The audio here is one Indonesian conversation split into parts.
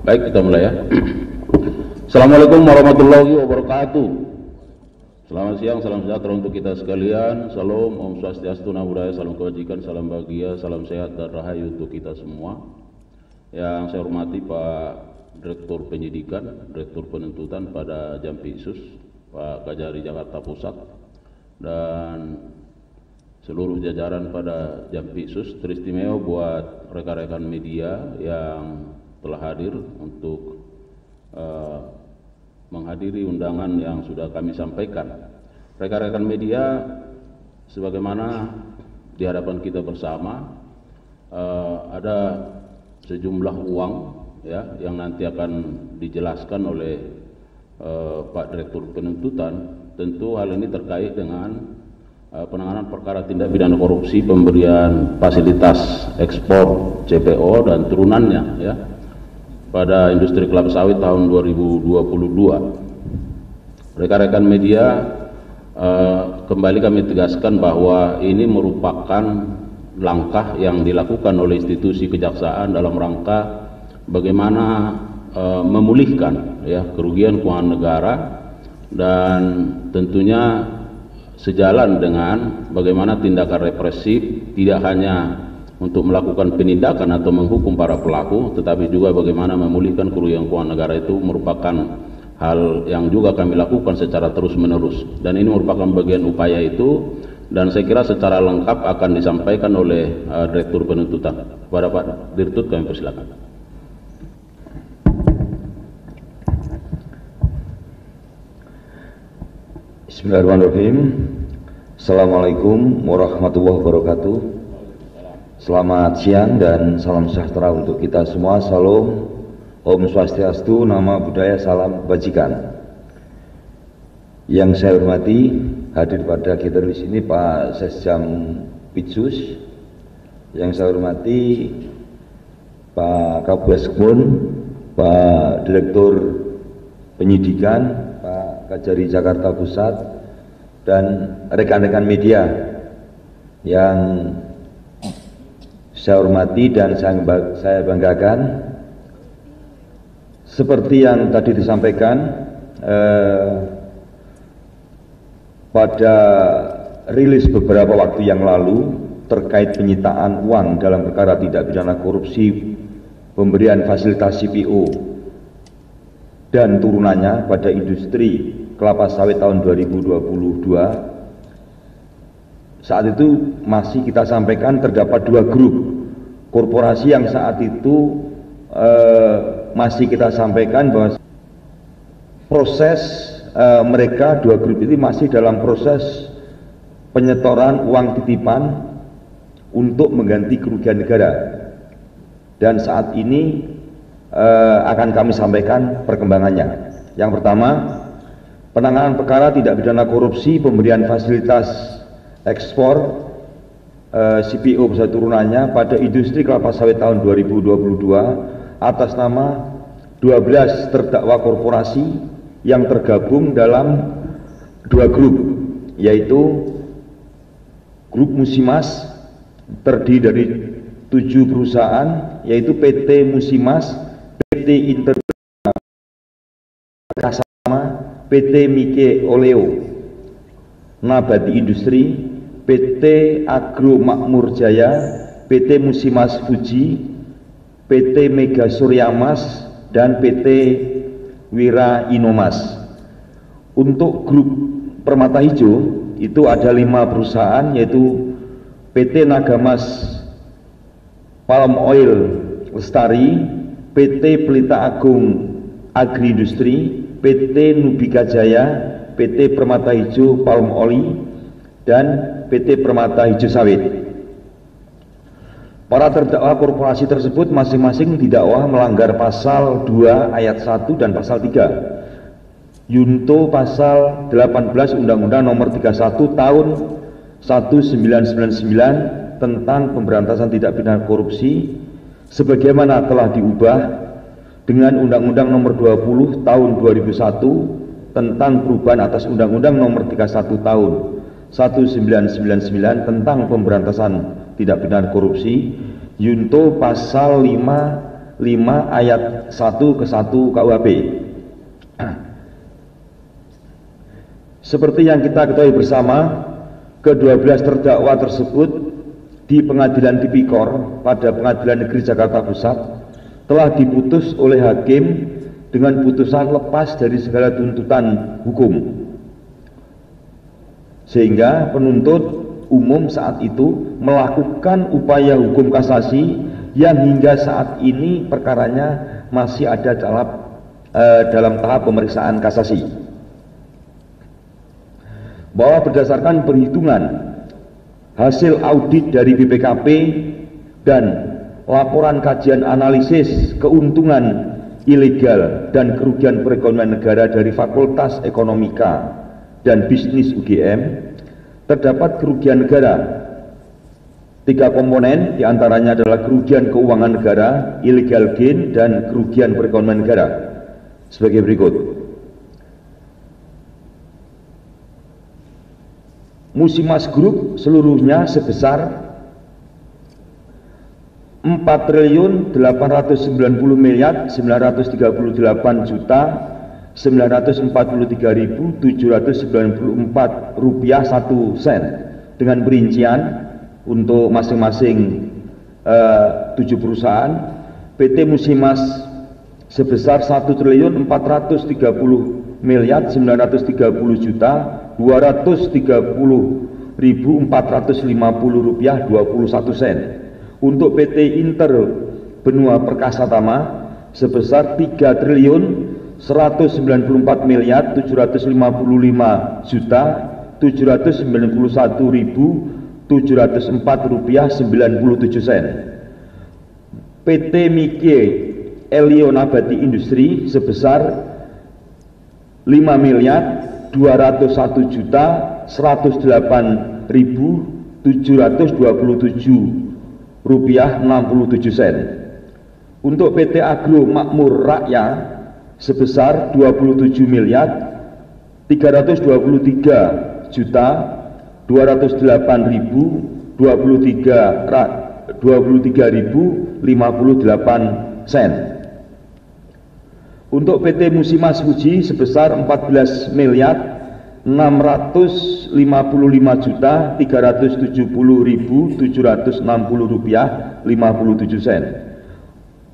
Baik, kita mulai ya. Assalamualaikum warahmatullahi wabarakatuh. Selamat siang, salam sejahtera untuk kita sekalian. Salam, Om Swastiastu, Namo Buddhaya, salam kebajikan, salam bahagia, salam sehat dan rahayu untuk kita semua. Yang saya hormati Pak Direktur Penyidikan, Direktur Penuntutan pada Jampitsus, Pak Kajari Jakarta Pusat, dan seluruh jajaran pada Jampitsus. Teristimewa buat rekan-rekan media yang telah hadir untuk menghadiri undangan yang sudah kami sampaikan. Rekan-rekan media, sebagaimana di hadapan kita bersama, ada sejumlah uang ya yang nanti akan dijelaskan oleh Pak Direktur Penuntutan. Tentu hal ini terkait dengan penanganan perkara tindak pidana korupsi pemberian fasilitas ekspor CPO dan turunannya ya pada industri kelapa sawit tahun 2022. Rekan-rekan media, kembali kami tegaskan bahwa ini merupakan langkah yang dilakukan oleh institusi kejaksaan dalam rangka bagaimana memulihkan ya kerugian keuangan negara, dan tentunya sejalan dengan bagaimana tindakan represif tidak hanya untuk melakukan penindakan atau menghukum para pelaku, tetapi juga bagaimana memulihkan kerugian keuangan negara. itu merupakan hal yang juga kami lakukan secara terus-menerus, dan ini merupakan bagian upaya itu, dan saya kira secara lengkap akan disampaikan oleh Direktur Penuntutan. Kepada Pak Dirtut kami persilakan. Bismillahirrahmanirrahim. Assalamualaikum warahmatullahi wabarakatuh. Selamat siang dan salam sejahtera untuk kita semua. Salam, Om Swastiastu, Namo Buddhaya, salam kebajikan. Yang saya hormati, hadir pada kita di sini Pak Sesjam Pitsus. Yang saya hormati Pak Kabus Kun, Pak Direktur Penyidikan, Pak Kajari Jakarta Pusat, dan rekan-rekan media yang saya hormati dan saya banggakan. Seperti yang tadi disampaikan pada rilis beberapa waktu yang lalu terkait penyitaan uang dalam perkara tindak pidana korupsi pemberian fasilitas CPO dan turunannya pada industri kelapa sawit tahun 2022. Saat itu masih kita sampaikan terdapat dua grup korporasi yang saat itu masih kita sampaikan bahwa proses mereka dua grup itu masih dalam proses penyetoran uang titipan untuk mengganti kerugian negara, dan saat ini akan kami sampaikan perkembangannya. Yang pertama, penanganan perkara tindak pidana korupsi pemberian fasilitas ekspor CPO beserta turunannya pada industri kelapa sawit tahun 2022 atas nama 12 terdakwa korporasi yang tergabung dalam dua grup, yaitu grup Musimas terdiri dari 7 perusahaan, yaitu PT Musimas, PT Internasional Kasama, PT Mike Oleo, Nabati Industri, PT Agro Makmur Jaya, PT Musimas Fuji, PT Mega Suryamas, dan PT Wira Inomas. Untuk grup Permata Hijau itu ada 5 perusahaan, yaitu PT Nagamas Palm Oil Lestari, PT Pelita Agung Agri Industri, PT Nubika Jaya, PT Permata Hijau Palm Oli, dan PT Permata Hijau Sawit. Para terdakwa korporasi tersebut masing-masing didakwa melanggar pasal 2 ayat 1 dan pasal 3 Yunto pasal 18 Undang-Undang Nomor 31 Tahun 1999 tentang pemberantasan tindak pidana korupsi, sebagaimana telah diubah dengan Undang-Undang Nomor 20 Tahun 2001 tentang perubahan atas Undang-Undang Nomor 31 Tahun 1999 tentang pemberantasan tindak pidana korupsi, Yunto pasal 5 5 ayat 1 ke 1 KUHP. Seperti yang kita ketahui bersama, ke-12 terdakwa tersebut di Pengadilan Tipikor pada Pengadilan Negeri Jakarta Pusat telah diputus oleh hakim dengan putusan lepas dari segala tuntutan hukum, sehingga penuntut umum saat itu melakukan upaya hukum kasasi yang hingga saat ini perkaranya masih ada dalam tahap pemeriksaan kasasi. Bahwa berdasarkan perhitungan hasil audit dari BPKP dan laporan kajian analisis keuntungan ilegal dan kerugian perekonomian negara dari Fakultas Ekonomika dan Bisnis UGM, terdapat kerugian negara 3 komponen, diantaranya adalah kerugian keuangan negara, illegal gain, dan kerugian perekonomian negara sebagai berikut. Musimas Group seluruhnya sebesar 4.838.943.794 rupiah 1 sen, dengan perincian untuk masing-masing 7 perusahaan. PT Musimas sebesar 1.430.930.230.450 rupiah 21 sen. Untuk PT Inter Benua Perkasa Tama sebesar 3.194.755.791.704 rupiah 97 sen. PT Mike Elio Nabati Industri sebesar 5.201.108.727 rupiah 67 sen. Untuk PT Agro Makmur Raya sebesar 27.323.058 sen. Untuk PT Musimas Fuji sebesar 14.655.370.760 rupiah 57 sen.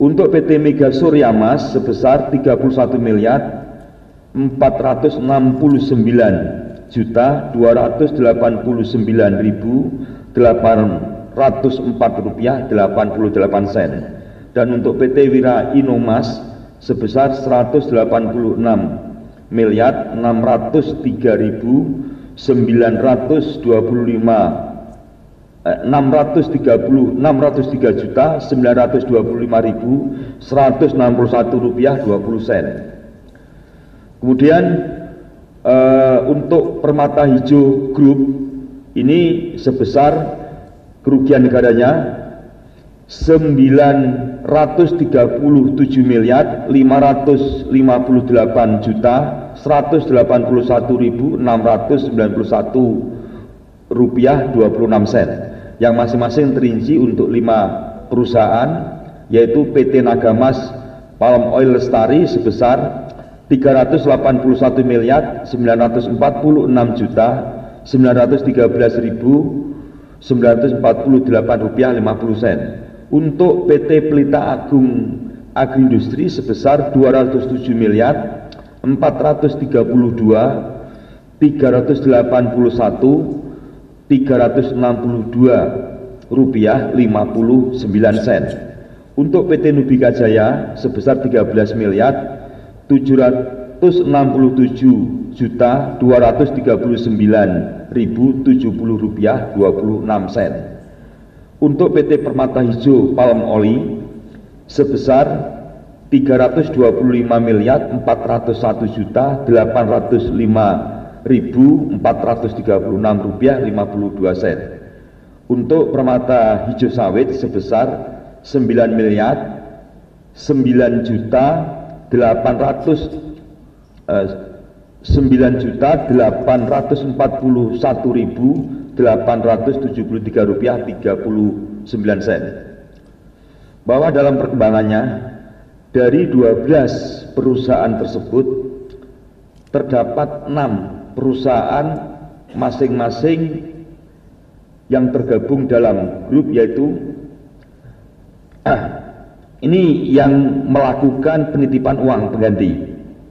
Untuk PT Mega Suryamas sebesar 31.489.289.804 rupiah 88 sen. Dan untuk PT Wira Inomas sebesar 603.925.161 rupiah 20 sen. Kemudian untuk Permata Hijau Group ini sebesar kerugian negaranya 938.181.691 rupiah 26 sen, yang masing-masing terinci untuk 5 perusahaan, yaitu PT Nagamas Palm Oil Lestari sebesar 381.941.913.948 rupiah 50 sen. Untuk PT Pelita Agung Agriindustri sebesar 207.432.381.362 rupiah 59 sen. Untuk PT Nubika Jaya sebesar 13.737.239.070 rupiah 26 sen. Untuk PT Permata Hijau Palm Oil sebesar 321.401.805.436 rupiah 52 sen. Untuk Permata Hijau Sawit sebesar 9.841.873 rupiah 39 sen. Bahwa dalam perkembangannya Dari 12 perusahaan tersebut terdapat 6 perusahaan masing-masing yang tergabung dalam grup, yaitu ini yang melakukan penitipan uang pengganti.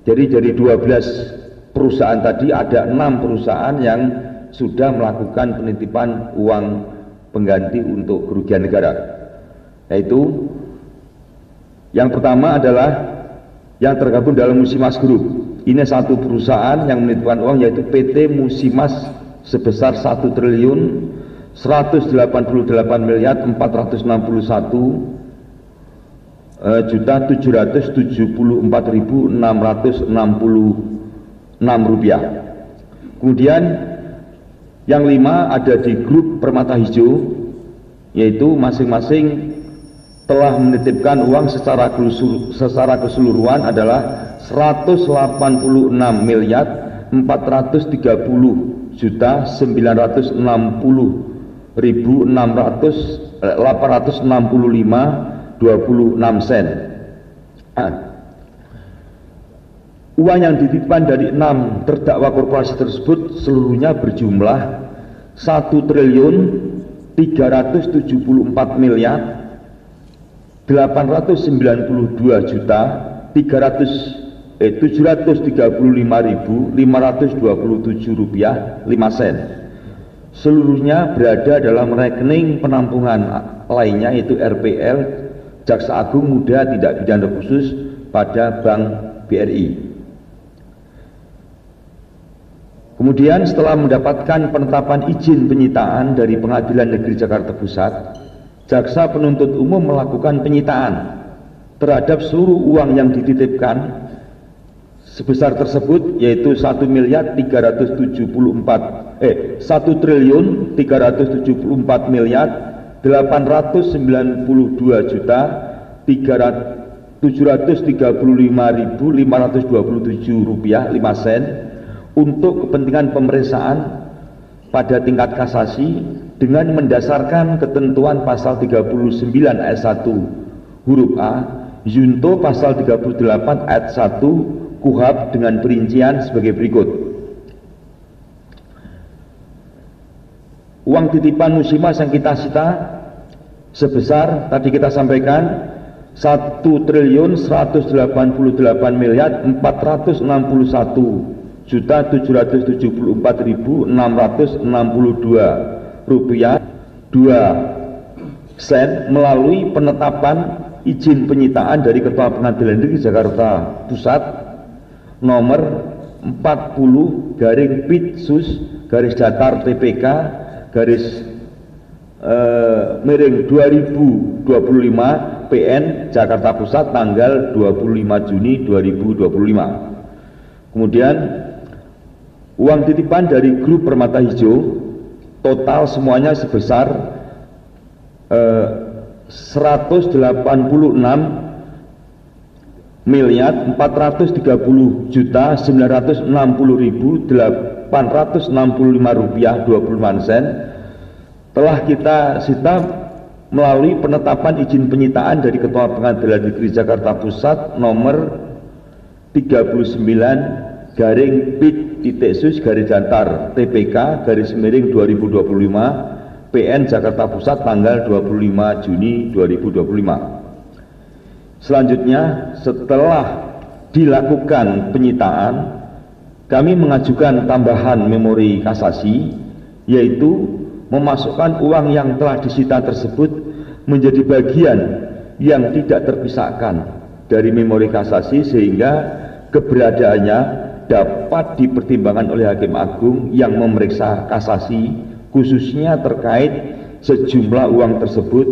Jadi dari 12 perusahaan tadi ada 6 perusahaan yang sudah melakukan penitipan uang pengganti untuk kerugian negara. Yaitu yang pertama adalah yang tergabung dalam Musimas Group. Ini satu perusahaan yang menitipkan uang, yaitu PT Musimas sebesar 1.388.461.774.666 rupiah. Kemudian yang 5 ada di grup Permata Hijau, yaitu masing-masing telah menitipkan uang secara keseluruhan adalah 180.430.960.865.26 sen. Uang yang dititipkan dari 6 terdakwa korporasi tersebut seluruhnya berjumlah 1.314.735.527 rupiah 5 sen. Seluruhnya berada dalam rekening penampungan lainnya, yaitu RPL Jaksa Agung Muda Tindak Pidana Khusus pada Bank BRI. Kemudian setelah mendapatkan penetapan izin penyitaan dari Pengadilan Negeri Jakarta Pusat, Jaksa Penuntut Umum melakukan penyitaan terhadap seluruh uang yang dititipkan sebesar tersebut, yaitu 1.335.735.527 rupiah 5 sen untuk kepentingan pemeriksaan pada tingkat kasasi dengan mendasarkan ketentuan pasal 39 ayat 1 huruf A junto pasal 38 ayat 1 KUHP dengan perincian sebagai berikut. Uang titipan Musimas yang kita sita sebesar tadi kita sampaikan 1.184.774.662 rupiah 2 sen melalui penetapan izin penyitaan dari Ketua Pengadilan Negeri Jakarta Pusat nomor 40/PIT/TPK miring 2025 PN Jakarta Pusat tanggal 25 Juni 2025. Kemudian uang titipan dari grup Permata Hijau total semuanya sebesar 180.430.960.865 rupiah 25 sen telah kita sita melalui penetapan izin penyitaan dari Ketua Pengadilan Negeri Jakarta Pusat nomor 39/PIT/TPK/2025 PN Jakarta Pusat tanggal 25 Juni 2025. Selanjutnya, setelah dilakukan penyitaan, kami mengajukan tambahan memori kasasi, yaitu memasukkan uang yang telah disita tersebut menjadi bagian yang tidak terpisahkan dari memori kasasi sehingga keberadaannya dapat dipertimbangkan oleh Hakim Agung yang memeriksa kasasi, khususnya terkait sejumlah uang tersebut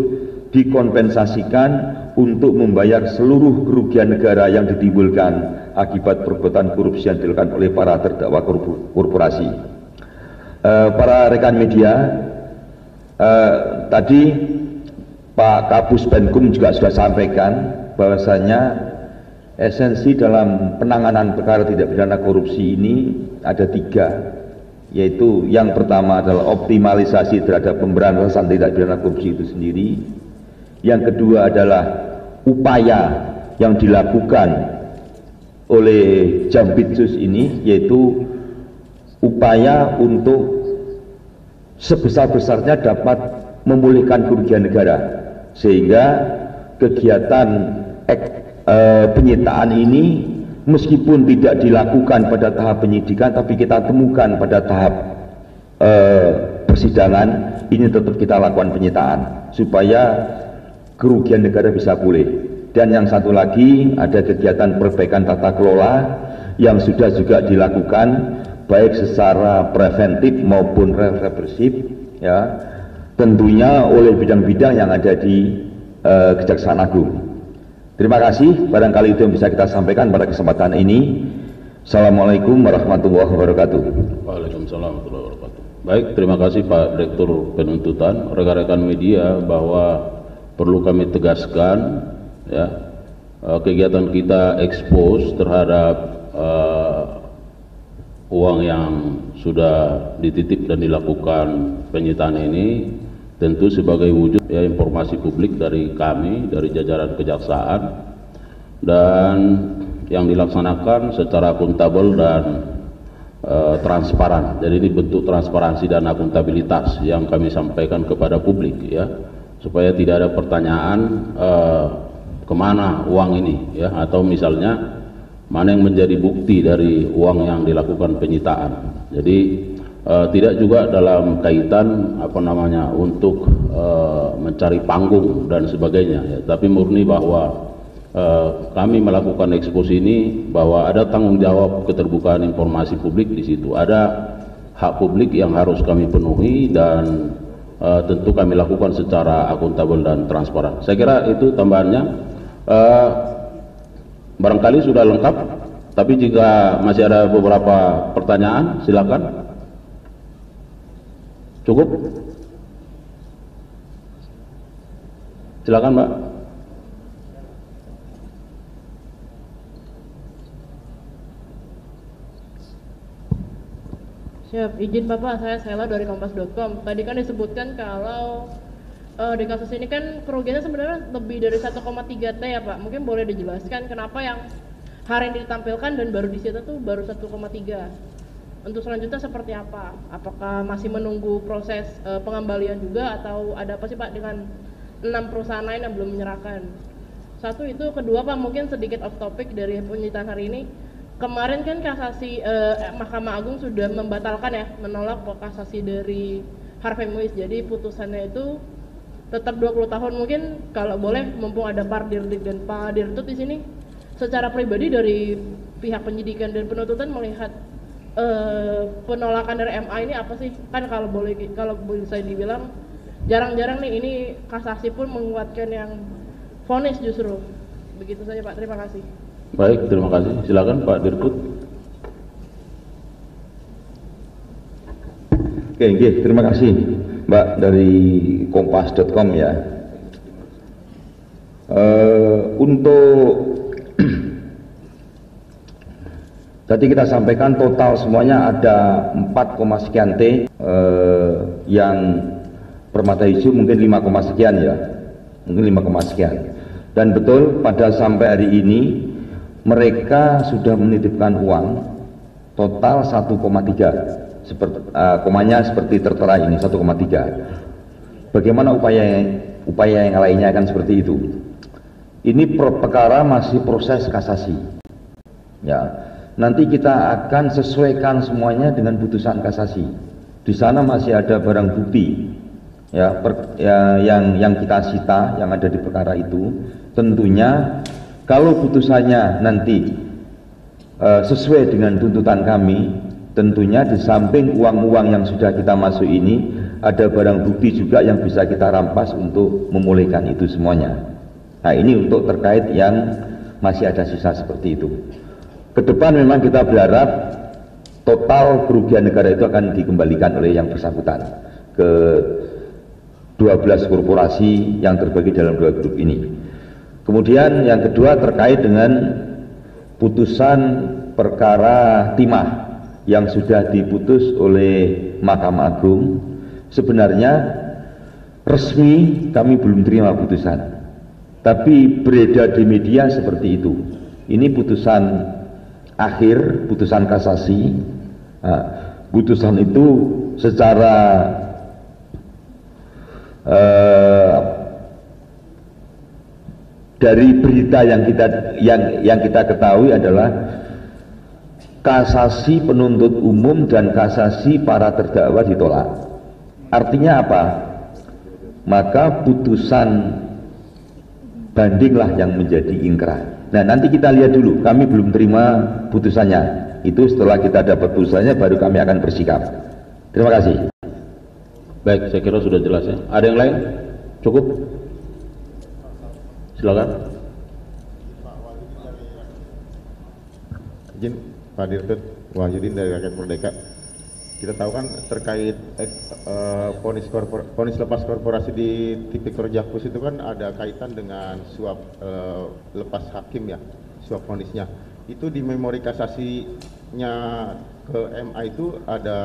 dikompensasikan untuk membayar seluruh kerugian negara yang ditimbulkan akibat perbuatan korupsi yang dilakukan oleh para terdakwa korporasi. Para rekan media, tadi Pak Kapus Penkum juga sudah sampaikan bahwasanya esensi dalam penanganan perkara tindak pidana korupsi ini ada 3, yaitu yang pertama adalah optimalisasi terhadap pemberantasan tindak pidana korupsi itu sendiri, yang kedua adalah upaya yang dilakukan oleh Jampitsus ini, yaitu upaya untuk sebesar-besarnya dapat memulihkan kerugian negara, sehingga kegiatan penyitaan ini meskipun tidak dilakukan pada tahap penyidikan, tapi kita temukan pada tahap persidangan, ini tetap kita lakukan penyitaan supaya kerugian negara bisa pulih. Dan yang satu lagi, ada kegiatan perbaikan tata kelola yang sudah juga dilakukan baik secara preventif maupun represif, ya, tentunya oleh bidang-bidang yang ada di Kejaksaan Agung. Terima kasih, barangkali itu yang bisa kita sampaikan pada kesempatan ini. Assalamualaikum warahmatullahi wabarakatuh. Waalaikumsalam warahmatullahi wabarakatuh. Baik, terima kasih Pak Direktur Penuntutan. Rekan-rekan media, bahwa perlu kami tegaskan, ya, kegiatan kita expose terhadap uang yang sudah dititip dan dilakukan penyitaan ini tentu sebagai wujud, ya, informasi publik dari kami, dari jajaran kejaksaan, dan yang dilaksanakan secara akuntabel dan transparan. Jadi ini bentuk transparansi dan akuntabilitas yang kami sampaikan kepada publik, ya, supaya tidak ada pertanyaan kemana uang ini, ya, atau misalnya mana yang menjadi bukti dari uang yang dilakukan penyitaan. Jadi tidak juga dalam kaitan untuk mencari panggung dan sebagainya, ya, tapi murni bahwa kami melakukan ekspos ini bahwa ada tanggung jawab keterbukaan informasi publik di situ, ada hak publik yang harus kami penuhi, dan tentu kami lakukan secara akuntabel dan transparan. Saya kira itu tambahannya. Barangkali sudah lengkap, tapi jika masih ada beberapa pertanyaan, silakan. Cukup? Silakan, Mbak. Siap, izin Bapak, saya Sela dari Kompas.com. Tadi kan disebutkan kalau di kasus ini kan kerugiannya sebenarnya lebih dari 1,3 T ya Pak. Mungkin boleh dijelaskan kenapa yang hari ini ditampilkan dan baru disita tuh baru 1,3. Untuk selanjutnya seperti apa? Apakah masih menunggu proses pengembalian juga, atau ada apa sih Pak dengan 6 perusahaan lain yang belum menyerahkan? Satu itu. Kedua Pak, mungkin sedikit off topic dari penyitaan hari ini. Kemarin kan kasasi Mahkamah Agung sudah membatalkan, ya, menolak kasasi dari Harvey Muiz. Jadi putusannya itu tetap 20 tahun. Mungkin kalau boleh, mumpung ada Pak Dirdik dan Pak Dirtut di sini, secara pribadi dari pihak penyidikan dan penuntutan melihat penolakan dari MA ini apa sih? Kan kalau bisa dibilang jarang-jarang nih, ini kasasi pun menguatkan yang vonis justru. Begitu saja Pak, terima kasih. Baik, terima kasih. Silakan Pak Dirtut. Oke, terima kasih Mbak dari Kompas.com, ya. Untuk tadi kita sampaikan total semuanya ada 4, sekian T, yang permata hijau mungkin 5, sekian, ya, mungkin 5, sekian. Dan betul pada sampai hari ini mereka sudah menitipkan uang total 1,3. Komanya seperti tertera ini 1,3. Bagaimana upaya yang lainnya akan seperti itu? Ini perkara masih proses kasasi, ya. Nanti kita akan sesuaikan semuanya dengan putusan kasasi. Di sana masih ada barang bukti, ya, yang kita sita, yang ada di perkara itu. Tentunya kalau putusannya nanti sesuai dengan tuntutan kami, tentunya di samping uang-uang yang sudah kita masuk ini, ada barang bukti juga yang bisa kita rampas untuk memulihkan itu semuanya. Nah, ini untuk terkait yang masih ada sisa seperti itu. Kedepan memang kita berharap total kerugian negara itu akan dikembalikan oleh yang bersangkutan ke 12 korporasi yang terbagi dalam 2 grup ini. Kemudian yang kedua terkait dengan putusan perkara timah yang sudah diputus oleh Mahkamah Agung. Sebenarnya resmi kami belum terima putusan, tapi beredar di media seperti itu. Ini putusan akhir, putusan kasasi. Nah, putusan itu secara dari berita yang kita ketahui adalah kasasi penuntut umum dan kasasi para terdakwa ditolak. Artinya apa? Maka putusan bandinglah yang menjadi ingkrah. Nah, nanti kita lihat dulu, kami belum terima putusannya. Itu setelah kita dapat putusannya baru kami akan bersikap. Terima kasih. Baik, saya kira sudah jelas ya. Ada yang lain? Cukup? Silakan. Izin Pak Dirtut Wahyudin dari Rakyat Merdeka. Kita tahu kan terkait vonis lepas korporasi di Tipikor Jakpus itu kan ada kaitan dengan suap lepas hakim ya, suap vonisnya. Itu di memori kasasinya ke MA itu ada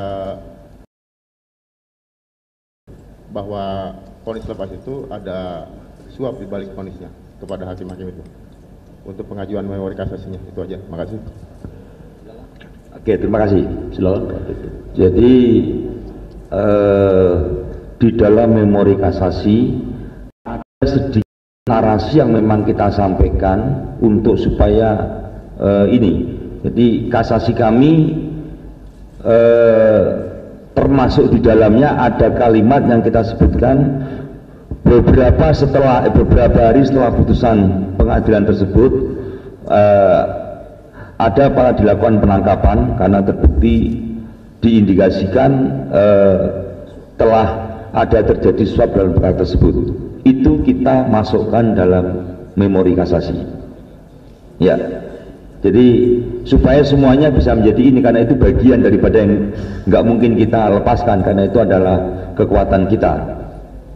bahwa vonis lepas itu ada suap di balik vonisnya kepada hakim-hakim itu. Untuk pengajuan memori kasasinya itu aja. Makasih. Oke, terima kasih. Silakan. Jadi di dalam memori kasasi ada sedikit narasi yang memang kita sampaikan untuk supaya ini. Jadi kasasi kami termasuk di dalamnya ada kalimat yang kita sebutkan beberapa hari setelah putusan pengadilan tersebut ada pada dilakukan penangkapan karena terbukti diindikasikan telah ada terjadi suap dalam perkara tersebut. Itu kita masukkan dalam memori kasasi. Ya, jadi supaya semuanya bisa menjadi ini, karena itu bagian daripada yang nggak mungkin kita lepaskan karena itu adalah kekuatan kita.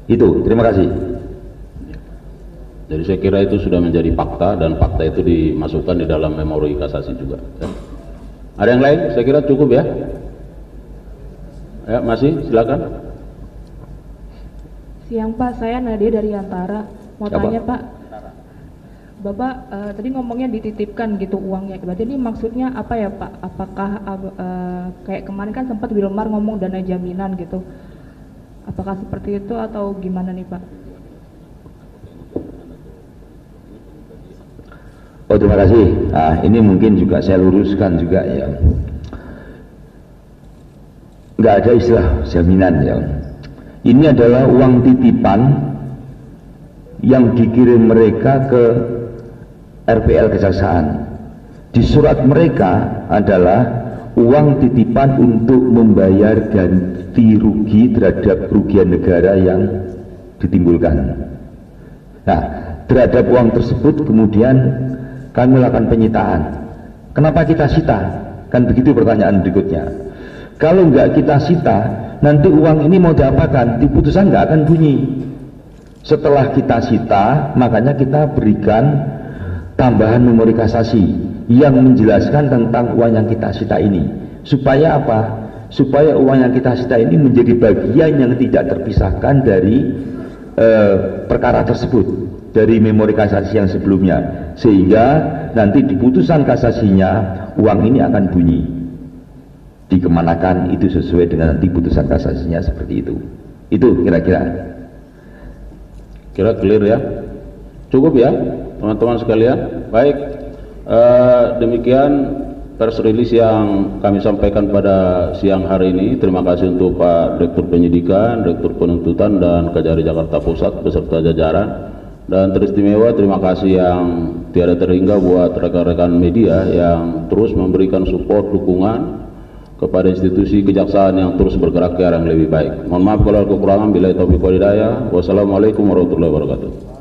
Itu, terima kasih. Jadi saya kira itu sudah menjadi fakta dan fakta itu dimasukkan di dalam memori kasasi juga. Ya. Ada yang lain? Saya kira cukup ya. Ya, masih silakan. Siang Pak, saya Nadia dari Antara. Mau tanya Pak, Bapak tadi ngomongnya dititipkan gitu uangnya. Berarti ini maksudnya apa ya Pak? Apakah kayak kemarin kan sempat Wilmar ngomong dana jaminan gitu. Apakah seperti itu atau gimana nih Pak? Oh, terima kasih. Nah, ini mungkin juga saya luruskan juga ya. Nggak ada istilah jaminan ya. Ini adalah uang titipan yang dikirim mereka ke RPL Kejaksaan. Di surat mereka adalah uang titipan untuk membayar ganti rugi terhadap kerugian negara yang ditimbulkan. Nah, terhadap uang tersebut kemudian kami melakukan penyitaan. Kenapa kita sita? Kan begitu pertanyaan berikutnya. Kalau nggak kita sita, nanti uang ini mau diapakan? Di putusan nggak akan bunyi. Setelah kita sita, makanya kita berikan tambahan memori kasasi yang menjelaskan tentang uang yang kita sita ini. Supaya apa? Supaya uang yang kita sita ini menjadi bagian yang tidak terpisahkan dari perkara tersebut, dari memori kasasi yang sebelumnya, sehingga nanti di putusan kasasinya uang ini akan bunyi dikemanakan, itu sesuai dengan nanti putusan kasasinya seperti itu. Itu kira-kira clear ya, cukup ya teman-teman sekalian. Baik, demikian press release yang kami sampaikan pada siang hari ini. Terima kasih untuk Pak Direktur Penyidikan, Direktur Penuntutan dan Kejari Jakarta Pusat beserta jajaran. Dan teristimewa terima kasih yang tiada terhingga buat rekan-rekan media yang terus memberikan support, dukungan kepada institusi kejaksaan yang terus bergerak ke arah yang lebih baik. Mohon maaf kalau ada kekurangan. Billahi taufiq wal hidayah. Wassalamualaikum warahmatullahi wabarakatuh.